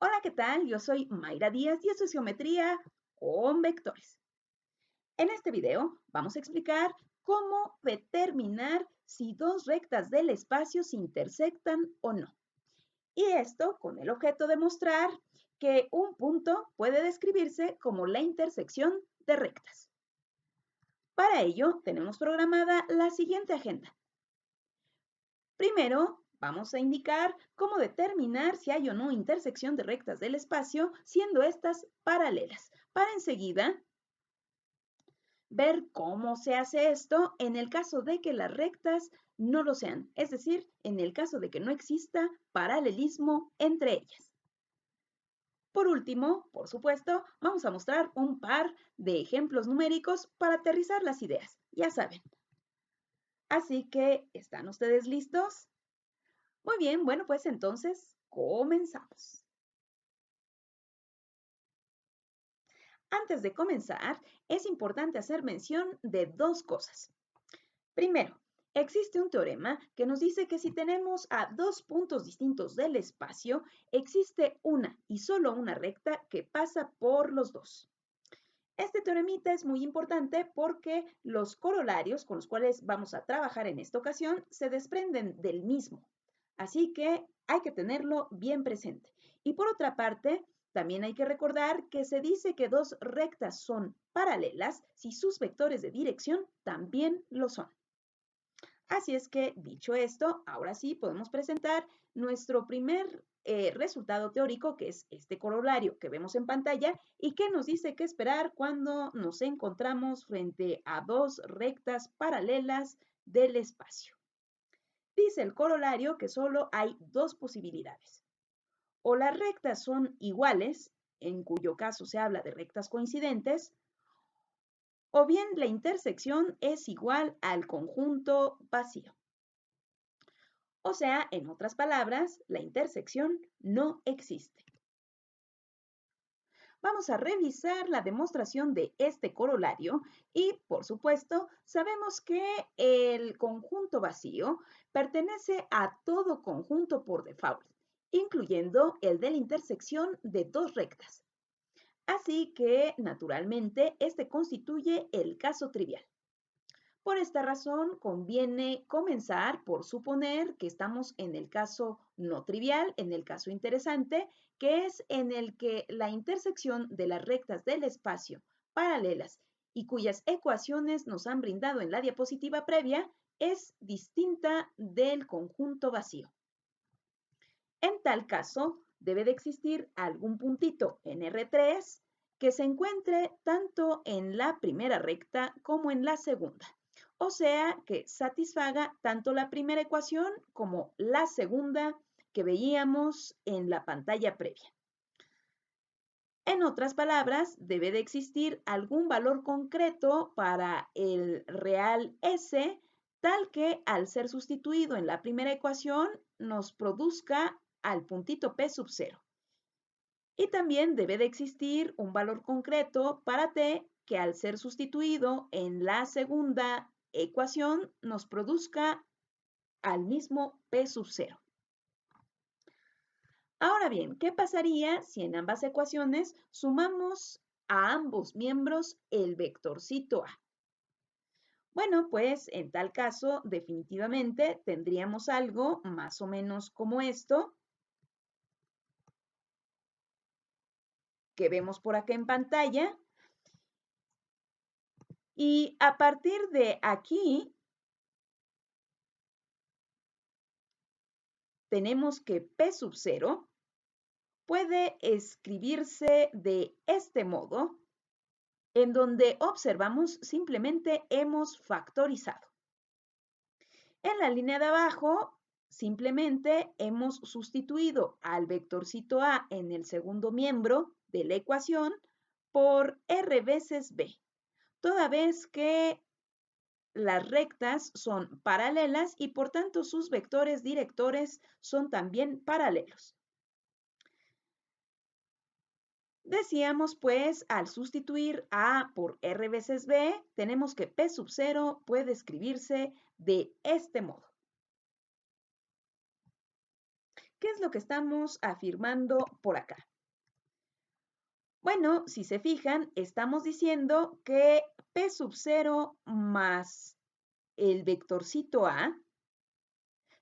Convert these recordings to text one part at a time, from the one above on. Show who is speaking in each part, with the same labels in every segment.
Speaker 1: Hola, ¿qué tal? Yo soy Mayra Díaz y esto es Geometría con Vectores. En este video vamos a explicar cómo determinar si dos rectas del espacio se intersectan o no. Y esto con el objeto de mostrar que un punto puede describirse como la intersección de rectas. Para ello tenemos programada la siguiente agenda. Primero, vamos a indicar cómo determinar si hay o no intersección de rectas del espacio, siendo estas paralelas, para enseguida ver cómo se hace esto en el caso de que las rectas no lo sean, es decir, en el caso de que no exista paralelismo entre ellas. Por último, por supuesto, vamos a mostrar un par de ejemplos numéricos para aterrizar las ideas, ya saben. Así que, ¿están ustedes listos? Muy bien, bueno, pues entonces comenzamos. Antes de comenzar, es importante hacer mención de dos cosas. Primero, existe un teorema que nos dice que si tenemos a dos puntos distintos del espacio, existe una y solo una recta que pasa por los dos. Este teoremita es muy importante porque los corolarios con los cuales vamos a trabajar en esta ocasión se desprenden del mismo. Así que hay que tenerlo bien presente. Y por otra parte, también hay que recordar que se dice que dos rectas son paralelas si sus vectores de dirección también lo son. Así es que, dicho esto, ahora sí podemos presentar nuestro primer resultado teórico, que es este corolario que vemos en pantalla y que nos dice qué esperar cuando nos encontramos frente a dos rectas paralelas del espacio. Dice el corolario que solo hay dos posibilidades. O las rectas son iguales, en cuyo caso se habla de rectas coincidentes, o bien la intersección es igual al conjunto vacío. O sea, en otras palabras, la intersección no existe. Vamos a revisar la demostración de este corolario y, por supuesto, sabemos que el conjunto vacío pertenece a todo conjunto por default, incluyendo el de la intersección de dos rectas. Así que, naturalmente, este constituye el caso trivial. Por esta razón, conviene comenzar por suponer que estamos en el caso no trivial, en el caso interesante, que es en el que la intersección de las rectas del espacio paralelas y cuyas ecuaciones nos han brindado en la diapositiva previa es distinta del conjunto vacío. En tal caso, debe de existir algún puntito en R3 que se encuentre tanto en la primera recta como en la segunda. O sea, que satisfaga tanto la primera ecuación como la segunda que veíamos en la pantalla previa. En otras palabras, debe de existir algún valor concreto para el real S, tal que al ser sustituido en la primera ecuación nos produzca al puntito P sub 0. Y también debe de existir un valor concreto para T que al ser sustituido en la segunda ecuación nos produzca al mismo P sub 0. Ahora bien, ¿qué pasaría si en ambas ecuaciones sumamos a ambos miembros el vectorcito A? Bueno, pues en tal caso definitivamente tendríamos algo más o menos como esto que vemos por acá en pantalla. Y a partir de aquí tenemos que P sub 0 puede escribirse de este modo, en donde observamos simplemente hemos factorizado. En la línea de abajo, simplemente hemos sustituido al vectorcito A en el segundo miembro de la ecuación por R veces B, toda vez que las rectas son paralelas y por tanto sus vectores directores son también paralelos. Decíamos pues, al sustituir A por R veces B, tenemos que P sub 0 puede escribirse de este modo. ¿Qué es lo que estamos afirmando por acá? Bueno, si se fijan, estamos diciendo que P sub 0 más el vectorcito A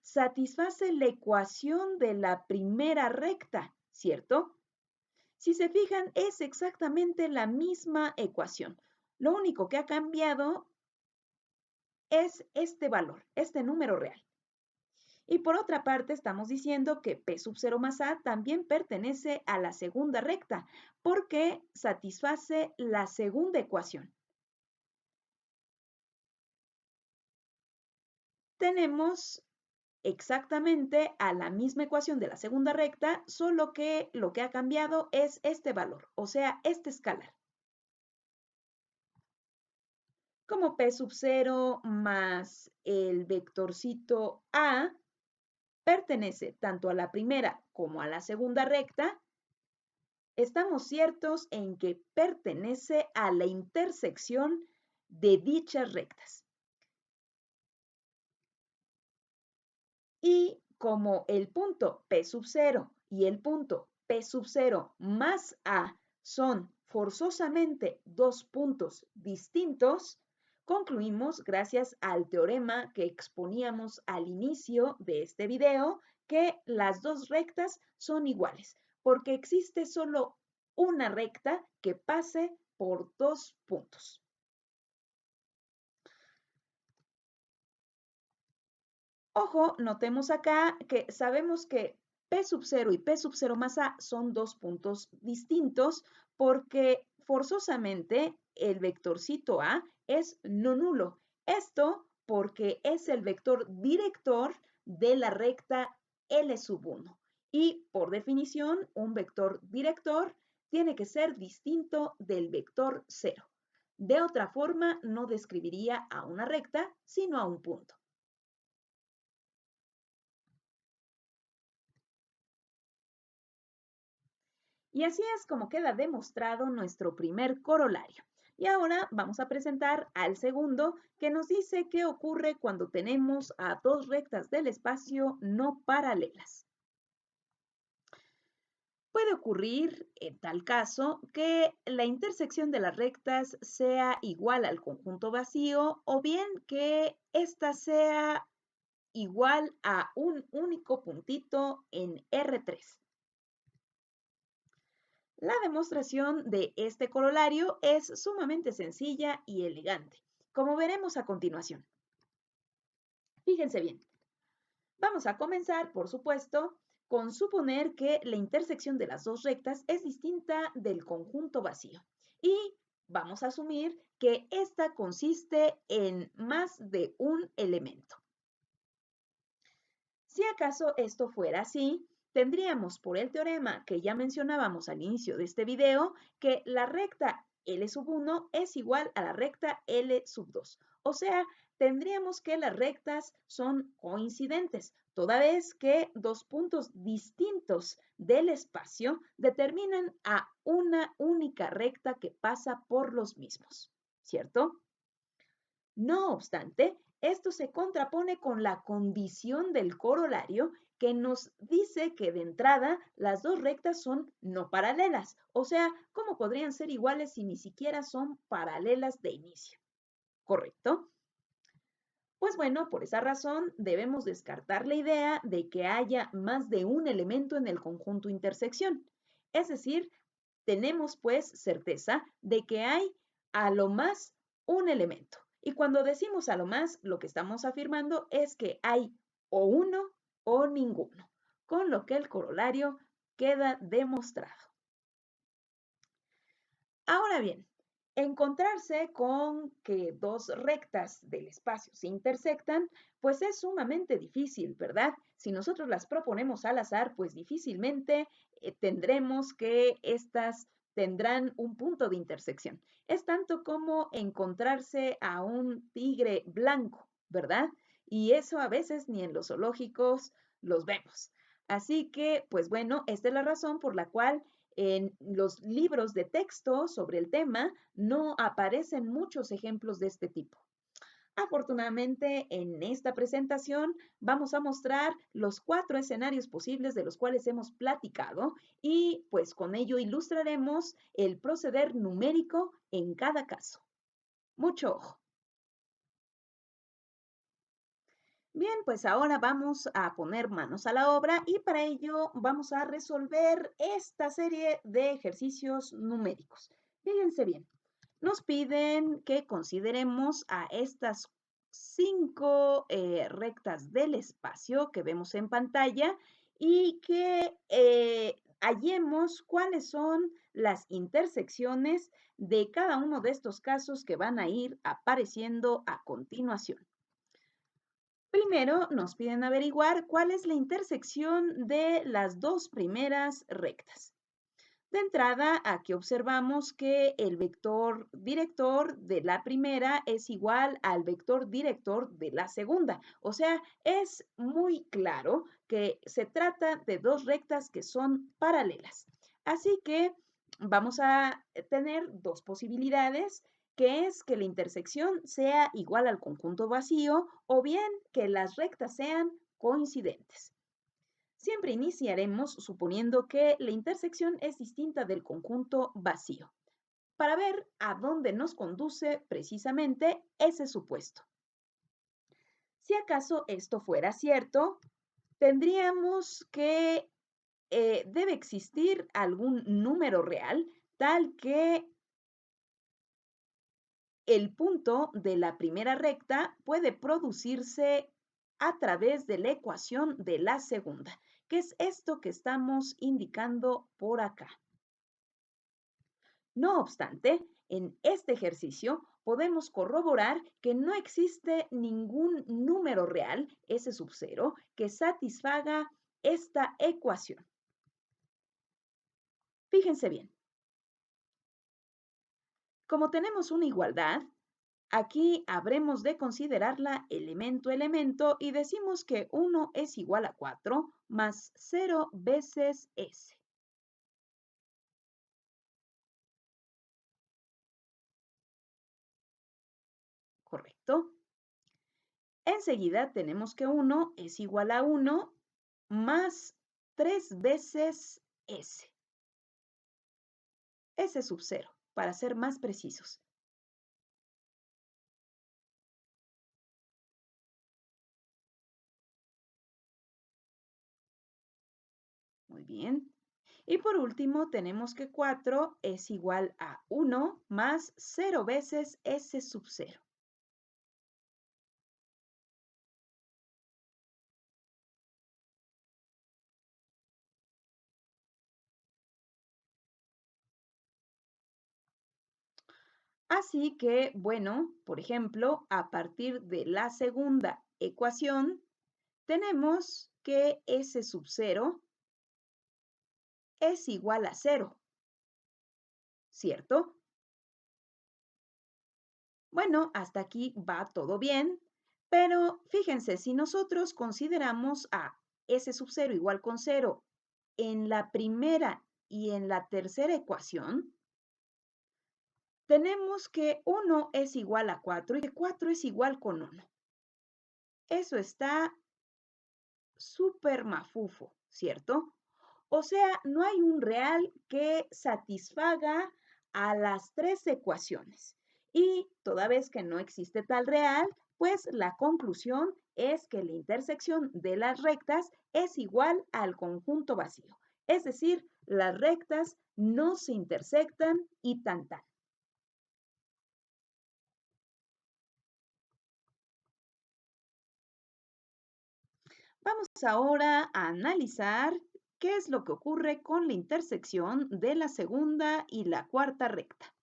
Speaker 1: satisface la ecuación de la primera recta, ¿cierto? Si se fijan, es exactamente la misma ecuación. Lo único que ha cambiado es este valor, este número real. Y por otra parte, estamos diciendo que P sub 0 más A también pertenece a la segunda recta, porque satisface la segunda ecuación. Tenemos exactamente a la misma ecuación de la segunda recta, solo que lo que ha cambiado es este valor, o sea, este escalar. Como P sub 0 más el vectorcito A pertenece tanto a la primera como a la segunda recta, estamos ciertos en que pertenece a la intersección de dichas rectas. Y como el punto P sub 0 y el punto P sub 0 más A son forzosamente dos puntos distintos, concluimos, gracias al teorema que exponíamos al inicio de este video, que las dos rectas son iguales, porque existe solo una recta que pase por dos puntos. Ojo, notemos acá que sabemos que P sub 0 y P sub 0 más A son dos puntos distintos porque forzosamente el vectorcito A es no nulo. Esto porque es el vector director de la recta L sub 1. Y por definición, un vector director tiene que ser distinto del vector 0. De otra forma, no describiría a una recta, sino a un punto. Y así es como queda demostrado nuestro primer corolario. Y ahora vamos a presentar al segundo, que nos dice qué ocurre cuando tenemos a dos rectas del espacio no paralelas. Puede ocurrir, en tal caso, que la intersección de las rectas sea igual al conjunto vacío o bien que ésta sea igual a un único puntito en R3. La demostración de este corolario es sumamente sencilla y elegante, como veremos a continuación. Fíjense bien. Vamos a comenzar, por supuesto, con suponer que la intersección de las dos rectas es distinta del conjunto vacío. Y vamos a asumir que esta consiste en más de un elemento. Si acaso esto fuera así, tendríamos por el teorema que ya mencionábamos al inicio de este video que la recta L sub 1 es igual a la recta L sub 2. O sea, tendríamos que las rectas son coincidentes, toda vez que dos puntos distintos del espacio determinan a una única recta que pasa por los mismos, ¿cierto? No obstante, esto se contrapone con la condición del corolario que nos dice que de entrada las dos rectas son no paralelas. O sea, ¿cómo podrían ser iguales si ni siquiera son paralelas de inicio? ¿Correcto? Pues bueno, por esa razón debemos descartar la idea de que haya más de un elemento en el conjunto intersección. Es decir, tenemos pues certeza de que hay a lo más un elemento. Y cuando decimos a lo más, lo que estamos afirmando es que hay o uno o ninguno, con lo que el corolario queda demostrado. Ahora bien, encontrarse con que dos rectas del espacio se intersectan, pues es sumamente difícil, ¿verdad? Si nosotros las proponemos al azar, pues difícilmente tendremos que estas tendrán un punto de intersección. Es tanto como encontrarse a un tigre blanco, ¿verdad? Y eso a veces ni en los zoológicos los vemos. Así que, pues bueno, esta es la razón por la cual en los libros de texto sobre el tema no aparecen muchos ejemplos de este tipo. Afortunadamente, en esta presentación vamos a mostrar los 4 escenarios posibles de los cuales hemos platicado y pues con ello ilustraremos el proceder numérico en cada caso. Mucho ojo. Bien, pues ahora vamos a poner manos a la obra y para ello vamos a resolver esta serie de ejercicios numéricos. Fíjense bien, nos piden que consideremos a estas 5 rectas del espacio que vemos en pantalla y que hallemos cuáles son las intersecciones de cada uno de estos casos que van a ir apareciendo a continuación. Primero nos piden averiguar cuál es la intersección de las 2 primeras rectas. De entrada, aquí observamos que el vector director de la primera es igual al vector director de la segunda. O sea, es muy claro que se trata de 2 rectas que son paralelas. Así que vamos a tener 2 posibilidades, que es que la intersección sea igual al conjunto vacío o bien que las rectas sean coincidentes. Siempre iniciaremos suponiendo que la intersección es distinta del conjunto vacío, para ver a dónde nos conduce precisamente ese supuesto. Si acaso esto fuera cierto, tendríamos que debe existir algún número real tal que el punto de la primera recta puede producirse a través de la ecuación de la segunda, que es esto que estamos indicando por acá. No obstante, en este ejercicio podemos corroborar que no existe ningún número real, S sub 0, que satisfaga esta ecuación. Fíjense bien. Como tenemos una igualdad, aquí habremos de considerarla elemento a elemento y decimos que 1 es igual a 4 más 0 veces S. ¿Correcto? Enseguida tenemos que 1 es igual a 1 más 3 veces S. S sub 0, para ser más precisos. Muy bien. Y por último, tenemos que 4 es igual a 1 más 0 veces S sub 0. Así que, bueno, por ejemplo, a partir de la segunda ecuación, tenemos que S sub 0 es igual a 0, ¿cierto? Bueno, hasta aquí va todo bien, pero fíjense, si nosotros consideramos a S sub 0 igual con 0 en la primera y en la tercera ecuación, tenemos que 1 es igual a 4 y que 4 es igual con 1. Eso está súper mafufo, ¿cierto? O sea, no hay un real que satisfaga a las 3 ecuaciones. Y toda vez que no existe tal real, pues la conclusión es que la intersección de las rectas es igual al conjunto vacío. Es decir, las rectas no se intersectan y tan tan. Vamos ahora a analizar qué es lo que ocurre con la intersección de la segunda y la cuarta recta.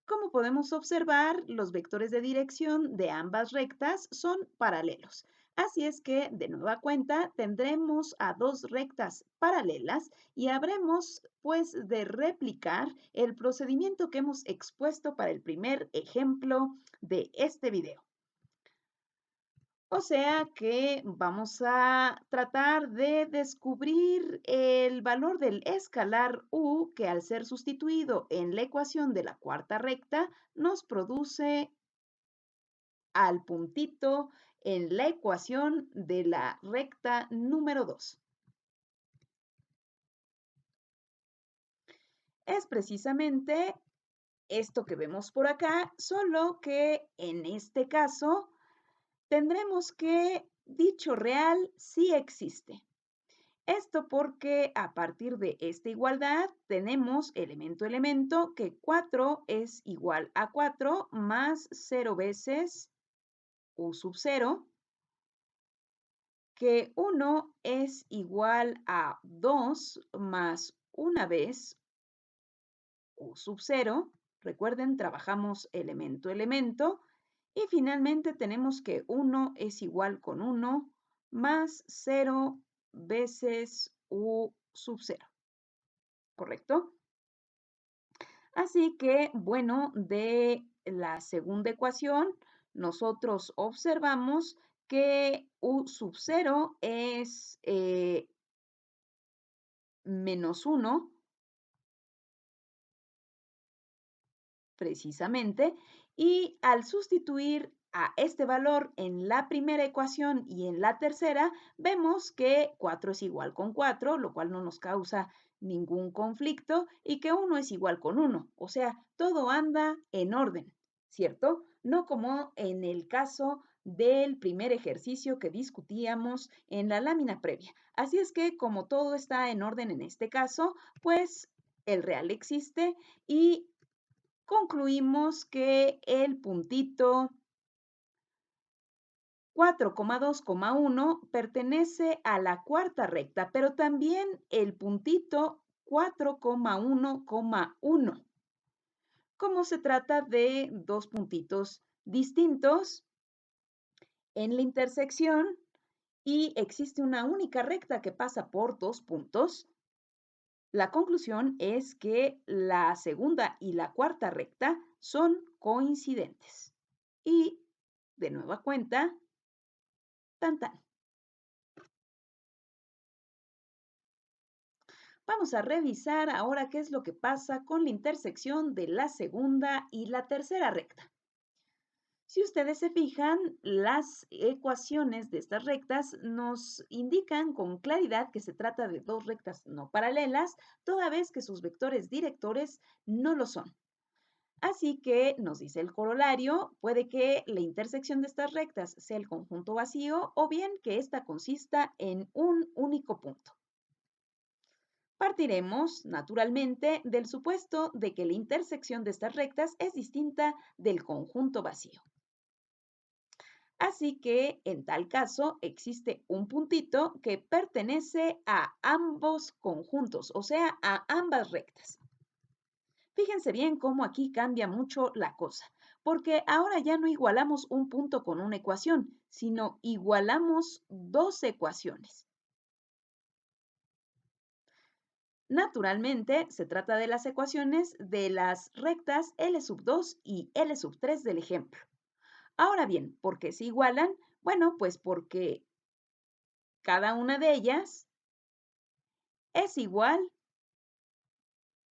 Speaker 1: Como podemos observar, los vectores de dirección de ambas rectas son paralelos. Así es que, de nueva cuenta, tendremos a 2 rectas paralelas y habremos, pues, de replicar el procedimiento que hemos expuesto para el primer ejemplo de este video. O sea que vamos a tratar de descubrir el valor del escalar u, que al ser sustituido en la ecuación de la cuarta recta, nos produce al puntito en la ecuación de la recta número 2. Es precisamente esto que vemos por acá, solo que en este caso tendremos que dicho real sí existe. Esto porque a partir de esta igualdad tenemos elemento que 4 es igual a 4 más 0 veces u sub 0, que 1 es igual a 2 más una vez u sub 0. Recuerden, trabajamos elemento. Y finalmente tenemos que 1 es igual con 1 más 0 veces u sub 0. ¿Correcto? Así que, bueno, de la segunda ecuación, nosotros observamos que u sub 0 es menos 1, precisamente, y al sustituir a este valor en la primera ecuación y en la tercera, vemos que 4 es igual con 4, lo cual no nos causa ningún conflicto, y que 1 es igual con 1. O sea, todo anda en orden, ¿cierto? No como en el caso del primer ejercicio que discutíamos en la lámina previa. Así es que como todo está en orden en este caso, pues el real existe y concluimos que el puntito 4,2,1 pertenece a la cuarta recta, pero también el puntito 4,1,1. Como se trata de dos puntitos distintos en la intersección y existe una única recta que pasa por dos puntos, la conclusión es que la segunda y la cuarta recta son coincidentes. Y, de nueva cuenta, tan tan. Vamos a revisar ahora qué es lo que pasa con la intersección de la segunda y la tercera recta. Si ustedes se fijan, las ecuaciones de estas rectas nos indican con claridad que se trata de dos rectas no paralelas, toda vez que sus vectores directores no lo son. Así que nos dice el corolario, puede que la intersección de estas rectas sea el conjunto vacío o bien que ésta consista en un único punto. Partiremos, naturalmente, del supuesto de que la intersección de estas rectas es distinta del conjunto vacío. Así que, en tal caso, existe un puntito que pertenece a ambos conjuntos, o sea, a ambas rectas. Fíjense bien cómo aquí cambia mucho la cosa, porque ahora ya no igualamos un punto con una ecuación, sino igualamos dos ecuaciones. Naturalmente, se trata de las ecuaciones de las rectas L sub 2 y L sub 3 del ejemplo. Ahora bien, ¿por qué se igualan? Bueno, pues porque cada una de ellas es igual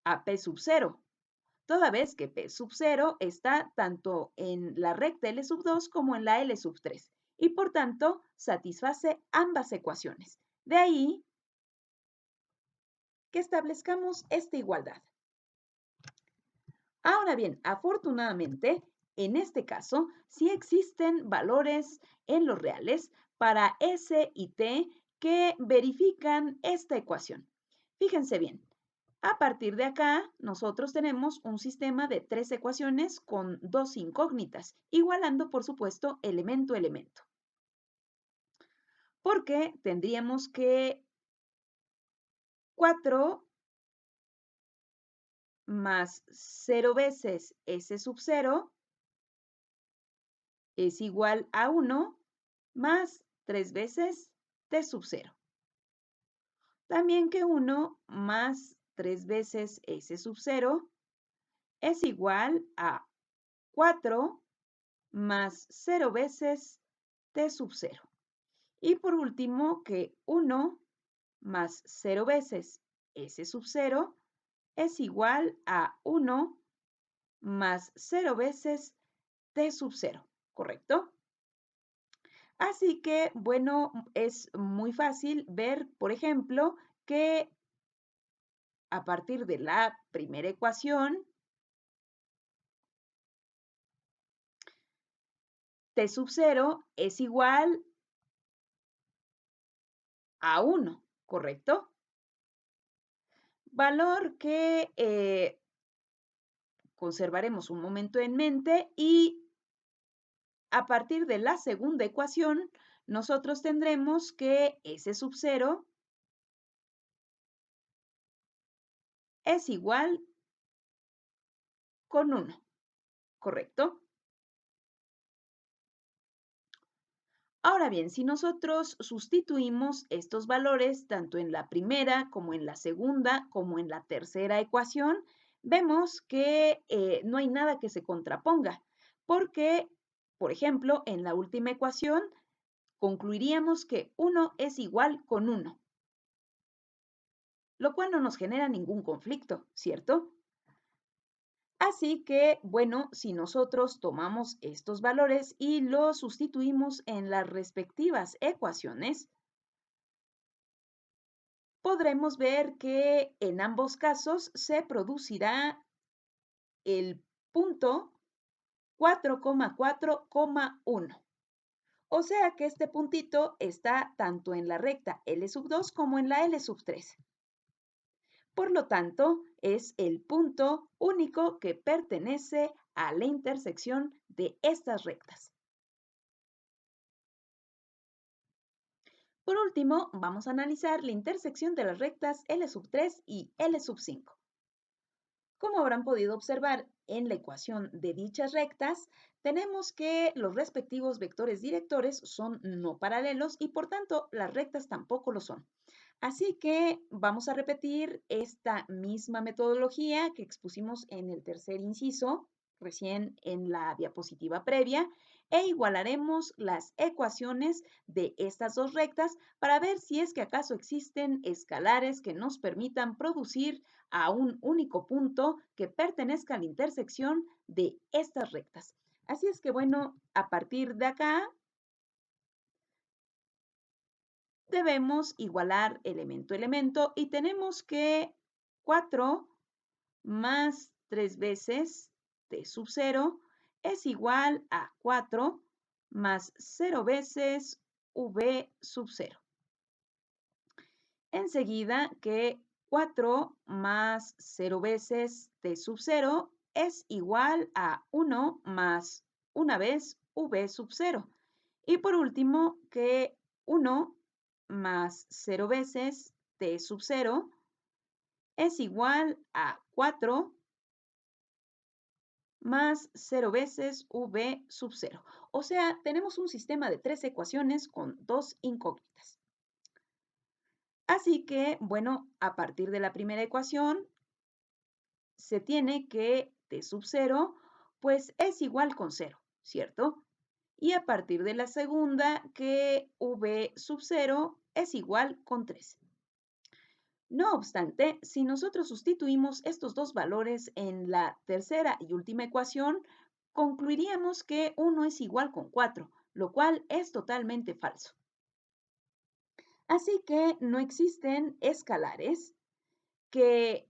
Speaker 1: a P sub 0, toda vez que P sub 0 está tanto en la recta L sub 2 como en la L sub 3 y por tanto satisface ambas ecuaciones. De ahí que establezcamos esta igualdad. Ahora bien, afortunadamente, en este caso, sí existen valores en los reales para S y T que verifican esta ecuación. Fíjense bien, a partir de acá, nosotros tenemos un sistema de tres ecuaciones con dos incógnitas, igualando, por supuesto, elemento. Porque tendríamos que 4 más 0 veces S sub 0 es igual a 1 más 3 veces T sub 0. También que 1 más 3 veces S sub 0 es igual a 4 más 0 veces T sub 0. Y por último, que 1 más 0 veces S sub 0 es igual a 1 más 0 veces T sub 0. ¿correcto? Así que, bueno, es muy fácil ver, por ejemplo, que a partir de la primera ecuación, t sub 0 es igual a 1, ¿correcto? Valor que conservaremos un momento en mente y a partir de la segunda ecuación, nosotros tendremos que S sub 0 es igual con 1, ¿correcto? Ahora bien, si nosotros sustituimos estos valores tanto en la primera como en la segunda como en la tercera ecuación, vemos que no hay nada que se contraponga, porque, por ejemplo, en la última ecuación concluiríamos que 1 es igual con 1, lo cual no nos genera ningún conflicto, ¿cierto? Así que, bueno, si nosotros tomamos estos valores y los sustituimos en las respectivas ecuaciones, podremos ver que en ambos casos se producirá el punto 4,4,1. O sea que este puntito está tanto en la recta L sub 2 como en la L sub 3. Por lo tanto, es el punto único que pertenece a la intersección de estas rectas. Por último, vamos a analizar la intersección de las rectas L sub 3 y L sub 5. Como habrán podido observar en la ecuación de dichas rectas, tenemos que los respectivos vectores directores son no paralelos y por tanto las rectas tampoco lo son. Así que vamos a repetir esta misma metodología que expusimos en el tercer inciso, recién en la diapositiva previa, e igualaremos las ecuaciones de estas dos rectas para ver si es que acaso existen escalares que nos permitan producir a un único punto que pertenezca a la intersección de estas rectas. Así es que, bueno, a partir de acá debemos igualar elemento a elemento y tenemos que 4 más 3 veces t sub 0 es igual a 4 más 0 veces v sub 0. Enseguida que 4 más 0 veces t sub 0 es igual a 1 más una vez v sub 0. Y por último, que 1 más 0 veces t sub 0 es igual a 4 más 0 veces v sub 0. O sea, tenemos un sistema de 3 ecuaciones con 2 incógnitas. Así que, bueno, a partir de la primera ecuación, se tiene que t sub 0, pues es igual con 0, ¿cierto? Y a partir de la segunda, que v sub 0 es igual con 3. No obstante, si nosotros sustituimos estos dos valores en la tercera y última ecuación, concluiríamos que 1 es igual con 4, lo cual es totalmente falso. Así que no existen escalares que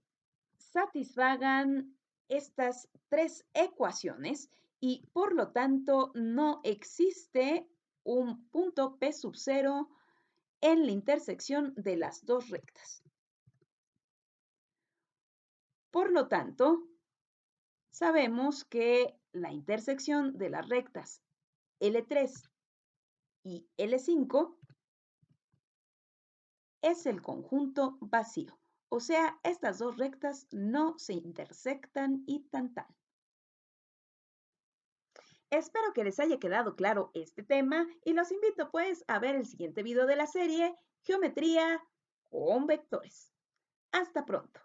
Speaker 1: satisfagan estas tres ecuaciones y por lo tanto no existe un punto P sub 0 en la intersección de las dos rectas. Por lo tanto, sabemos que la intersección de las rectas L3 y L5 es el conjunto vacío. O sea, estas dos rectas no se intersectan y tan tan. Espero que les haya quedado claro este tema y los invito pues a ver el siguiente video de la serie Geometría con vectores. Hasta pronto.